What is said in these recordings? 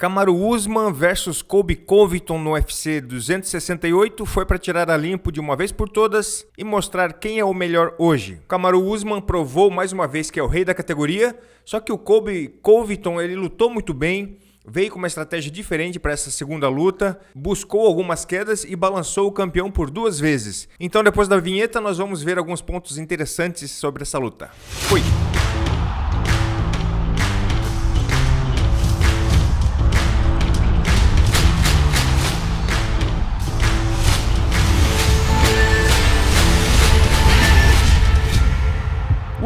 Kamaru Usman versus Colby Covington no UFC 268 foi para tirar a limpo de uma vez por todas e mostrar quem é o melhor hoje. Kamaru Usman provou mais uma vez que é o rei da categoria, só que o Colby Covington ele lutou muito bem, veio com uma estratégia diferente para essa segunda luta, buscou algumas quedas e balançou o campeão por 2 vezes. Então depois da vinheta nós vamos ver alguns pontos interessantes sobre essa luta. Fui!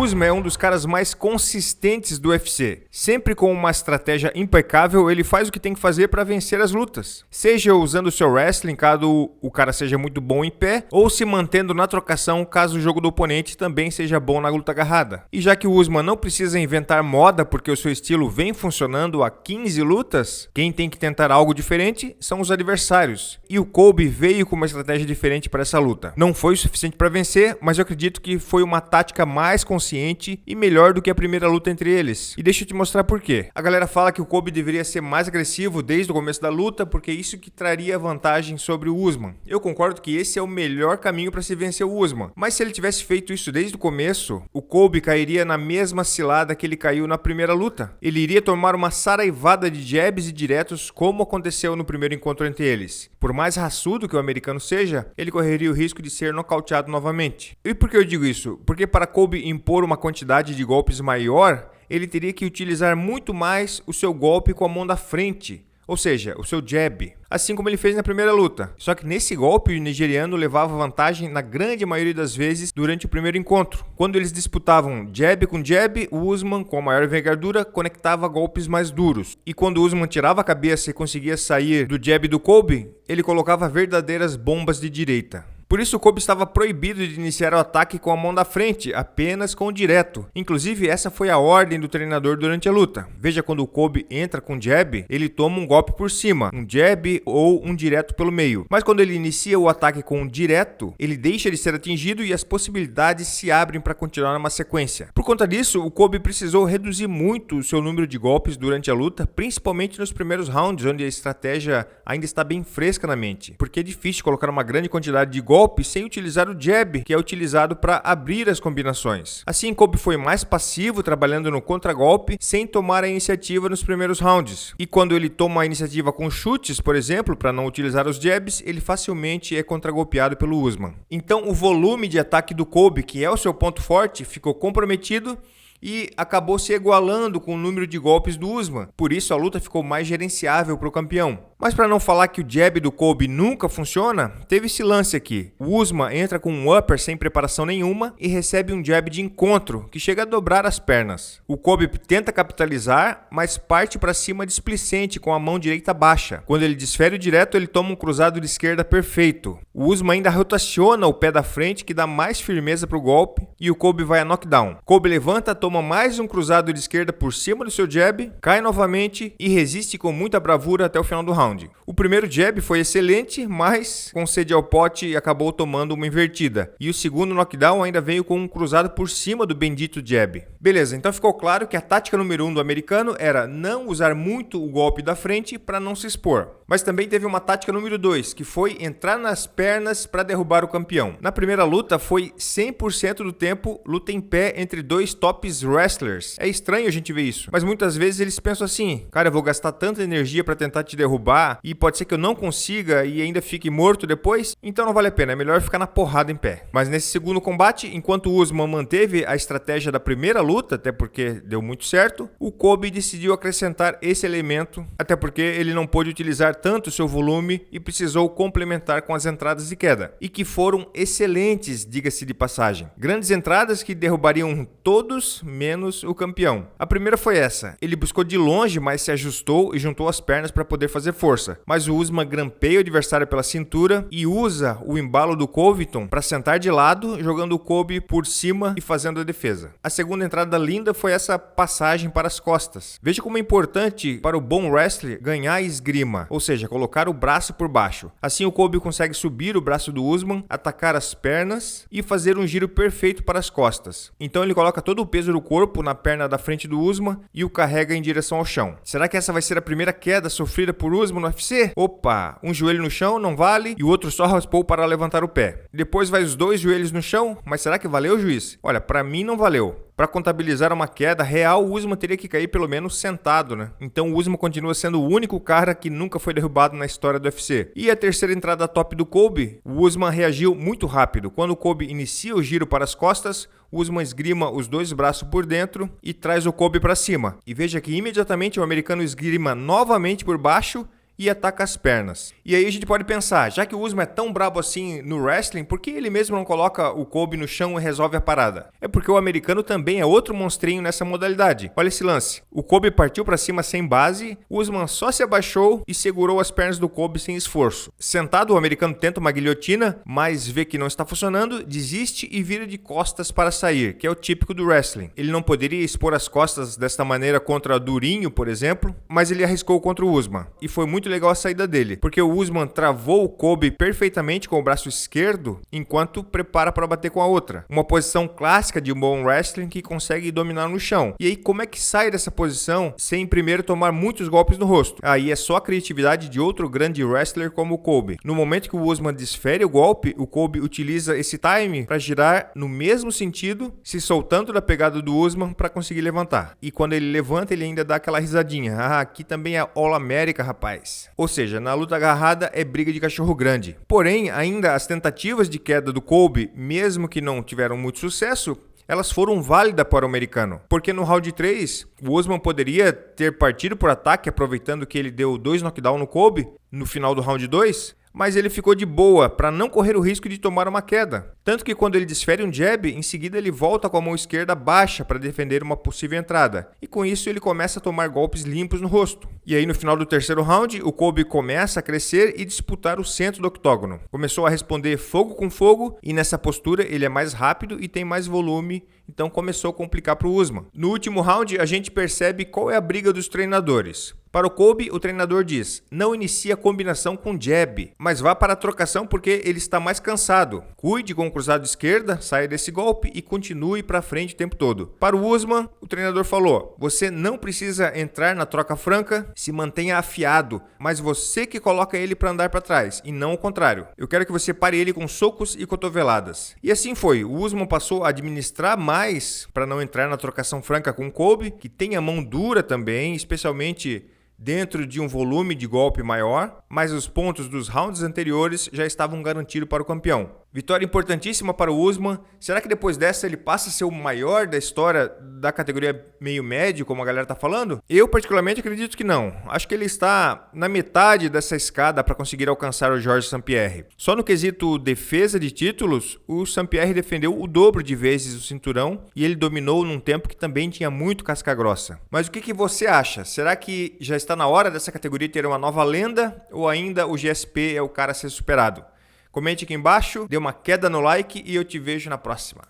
Usman é um dos caras mais consistentes do UFC. Sempre com uma estratégia impecável, ele faz o que tem que fazer para vencer as lutas. Seja usando o seu wrestling, caso o cara seja muito bom em pé, ou se mantendo na trocação, caso o jogo do oponente também seja bom na luta agarrada. E já que o Usman não precisa inventar moda porque o seu estilo vem funcionando há 15 lutas, quem tem que tentar algo diferente são os adversários. E o Colby veio com uma estratégia diferente para essa luta. Não foi o suficiente para vencer, mas eu acredito que foi uma tática mais consciente e melhor do que a primeira luta entre eles. E deixa eu te mostrar por quê. A galera fala que o Colby deveria ser mais agressivo desde o começo da luta, porque isso que traria vantagem sobre o Usman. Eu concordo que esse é o melhor caminho para se vencer o Usman. Mas se ele tivesse feito isso desde o começo, o Colby cairia na mesma cilada que ele caiu na primeira luta. Ele iria tomar uma saraivada de jabs e diretos, como aconteceu no primeiro encontro entre eles. Por mais raçudo que o americano seja, ele correria o risco de ser nocauteado novamente. E por que eu digo isso? Porque para Colby impor uma quantidade de golpes maior, ele teria que utilizar muito mais o seu golpe com a mão da frente, ou seja, o seu jab, assim como ele fez na primeira luta. Só que nesse golpe o nigeriano levava vantagem na grande maioria das vezes durante o primeiro encontro. Quando eles disputavam jab com jab, o Usman, com a maior envergadura, conectava golpes mais duros. E quando o Usman tirava a cabeça e conseguia sair do jab do Colby, ele colocava verdadeiras bombas de direita. Por isso o Colby estava proibido de iniciar o ataque com a mão da frente, apenas com o direto. Inclusive essa foi a ordem do treinador durante a luta. Veja, quando o Colby entra com jab, ele toma um golpe por cima, um jab ou um direto pelo meio. Mas quando ele inicia o ataque com um direto, ele deixa de ser atingido e as possibilidades se abrem para continuar numa sequência. Por conta disso, o Colby precisou reduzir muito o seu número de golpes durante a luta, principalmente nos primeiros rounds, onde a estratégia ainda está bem fresca na mente. Porque é difícil colocar uma grande quantidade de golpes sem utilizar o jab, que é utilizado para abrir as combinações. Assim, Colby foi mais passivo, trabalhando no contragolpe, sem tomar a iniciativa nos primeiros rounds. E quando ele toma a iniciativa com chutes, por exemplo, para não utilizar os jabs, ele facilmente é contragolpeado pelo Usman. Então, o volume de ataque do Colby, que é o seu ponto forte, ficou comprometido e acabou se igualando com o número de golpes do Usman. Por isso a luta ficou mais gerenciável para o campeão. Mas para não falar que o jab do Colby nunca funciona, teve esse lance aqui. O Usman entra com um upper sem preparação nenhuma e recebe um jab de encontro, que chega a dobrar as pernas. O Colby tenta capitalizar, mas parte para cima displicente com a mão direita baixa. Quando ele desfere o direto, ele toma um cruzado de esquerda perfeito. O Usman ainda rotaciona o pé da frente, que dá mais firmeza para o golpe, e o Colby vai a knockdown. Colby levanta, toma mais um cruzado de esquerda por cima do seu jab, cai novamente e resiste com muita bravura até o final do round. O primeiro jab foi excelente, mas com sede ao pote acabou tomando uma invertida. E o segundo knockdown ainda veio com um cruzado por cima do bendito jab. Beleza, então ficou claro que a tática número 1 do americano era não usar muito o golpe da frente para não se expor. Mas também teve uma tática número 2, que foi entrar nas pernas para derrubar o campeão. Na primeira luta foi 100% do tempo luta em pé entre dois tops wrestlers. É estranho a gente ver isso, mas muitas vezes eles pensam assim: cara, eu vou gastar tanta energia para tentar te derrubar e pode ser que eu não consiga e ainda fique morto depois, então não vale a pena, é melhor ficar na porrada em pé. Mas nesse segundo combate, enquanto o Usman manteve a estratégia da primeira luta, até porque deu muito certo, o Colby decidiu acrescentar esse elemento, até porque ele não pôde utilizar tanto o seu volume e precisou complementar com as entradas de queda, e que foram excelentes, diga-se de passagem. Grandes entradas que derrubariam todos menos o campeão. A primeira foi essa: ele buscou de longe, mas se ajustou e juntou as pernas para poder fazer força. força, mas o Usman grampeia o adversário pela cintura e usa o embalo do Covington para sentar de lado, jogando o Colby por cima e fazendo a defesa. A segunda entrada linda foi essa passagem para as costas. Veja como é importante para o bom wrestler ganhar a esgrima, ou seja, colocar o braço por baixo. Assim o Colby consegue subir o braço do Usman, atacar as pernas e fazer um giro perfeito para as costas. Então ele coloca todo o peso do corpo na perna da frente do Usman e o carrega em direção ao chão. Será que essa vai ser a primeira queda sofrida por Usman no UFC? Opa, um joelho no chão não vale e o outro só raspou para levantar o pé. Depois vai os dois joelhos no chão, mas será que valeu, juiz? Olha, para mim não valeu. Para contabilizar uma queda real, o Usman teria que cair pelo menos sentado, né? Então o Usman continua sendo o único cara que nunca foi derrubado na história do UFC. E a terceira entrada top do Colby, o Usman reagiu muito rápido. Quando o Colby inicia o giro para as costas, o Usman esgrima os dois braços por dentro e traz o Colby para cima. E veja que imediatamente o americano esgrima novamente por baixo e ataca as pernas. E aí a gente pode pensar, já que o Usman é tão brabo assim no wrestling, por que ele mesmo não coloca o Colby no chão e resolve a parada? É porque o americano também é outro monstrinho nessa modalidade. Olha esse lance. O Colby partiu para cima sem base, o Usman só se abaixou e segurou as pernas do Colby sem esforço. Sentado, o americano tenta uma guilhotina, mas vê que não está funcionando, desiste e vira de costas para sair, que é o típico do wrestling. Ele não poderia expor as costas desta maneira contra Durinho, por exemplo, mas ele arriscou contra o Usman. E foi muito legal a saída dele, porque o Usman travou o Colby perfeitamente com o braço esquerdo enquanto prepara para bater com a outra. Uma posição clássica de um bom wrestling que consegue dominar no chão. E aí como é que sai dessa posição sem primeiro tomar muitos golpes no rosto? Aí é só a criatividade de outro grande wrestler como o Colby. No momento que o Usman desfere o golpe, o Colby utiliza esse time para girar no mesmo sentido, se soltando da pegada do Usman para conseguir levantar. E quando ele levanta, ele ainda dá aquela risadinha. Ah, aqui também é All America, rapaz. Ou seja, na luta agarrada é briga de cachorro grande. Porém, ainda as tentativas de queda do Colby, mesmo que não tiveram muito sucesso, elas foram válidas para o americano. Porque no round 3, o Usman poderia ter partido por ataque, aproveitando que ele deu 2 knockdowns no Colby no final do round 2, mas ele ficou de boa para não correr o risco de tomar uma queda. Tanto que quando ele desfere um jab, em seguida ele volta com a mão esquerda baixa para defender uma possível entrada. E com isso ele começa a tomar golpes limpos no rosto. E aí no final do terceiro round, o Colby começa a crescer e disputar o centro do octógono. Começou a responder fogo com fogo e nessa postura ele é mais rápido e tem mais volume, então começou a complicar para o Usman. No último round a gente percebe qual é a briga dos treinadores. Para o Colby, o treinador diz, não inicie a combinação com jab, mas vá para a trocação porque ele está mais cansado. Cuide com o cruzado esquerda, saia desse golpe e continue para frente o tempo todo. Para o Usman, o treinador falou, você não precisa entrar na troca franca, se mantenha afiado, mas você que coloca ele para andar para trás e não o contrário. Eu quero que você pare ele com socos e cotoveladas. E assim foi, o Usman passou a administrar mais para não entrar na trocação franca com o Colby, que tem a mão dura também, especialmente dentro de um volume de golpe maior, mas os pontos dos rounds anteriores já estavam garantidos para o campeão. Vitória importantíssima para o Usman. Será que depois dessa ele passa a ser o maior da história da categoria meio médio, como a galera tá falando? Eu particularmente acredito que não. Acho que ele está na metade dessa escada para conseguir alcançar o Georges St-Pierre. Só no quesito defesa de títulos, o St-Pierre defendeu o dobro de vezes o cinturão e ele dominou num tempo que também tinha muito casca grossa. Mas o que você acha? Será que já está na hora dessa categoria ter uma nova lenda ou ainda o GSP é o cara a ser superado? Comente aqui embaixo, dê uma queda no like e eu te vejo na próxima.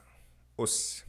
Os.